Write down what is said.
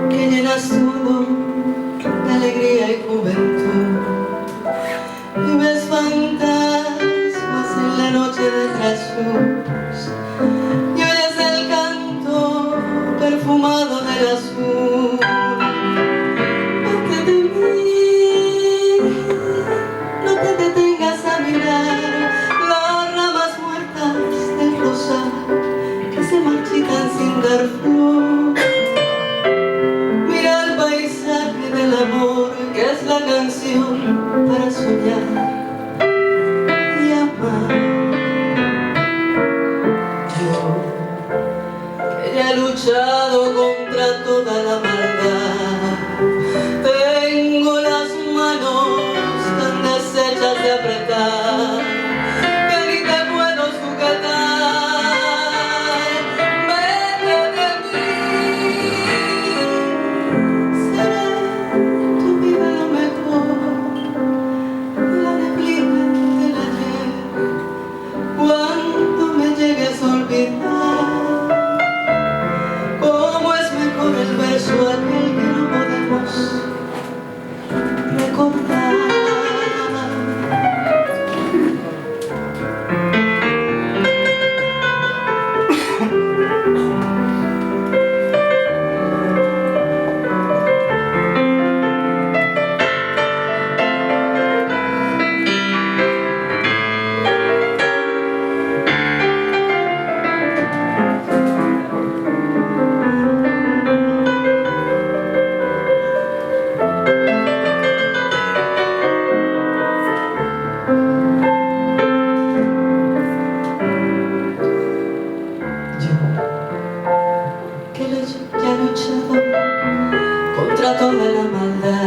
que llenas todo de alegría y juventud, y ves fantasmas en la noche de Jesús, y oyes el canto perfumado del azul. Vete de mí, no te detengas a mirar las ramas muertas del rosal que se marchitan sin dar flor. Mira el paisaje del amor, que es la canción para soñar y amar. Yo, que ya he luchado contra toda la maldad, tengo las manos tan deshechas de apretar que ni te puedo sujetar. Vete de mí, seré tu vida lo mejor de la neblina del ayer. Cuando me llegues a olvidar, cómo es mejor el beso aquel que no podemos recordar. Que ya he luchado contra toda la maldad,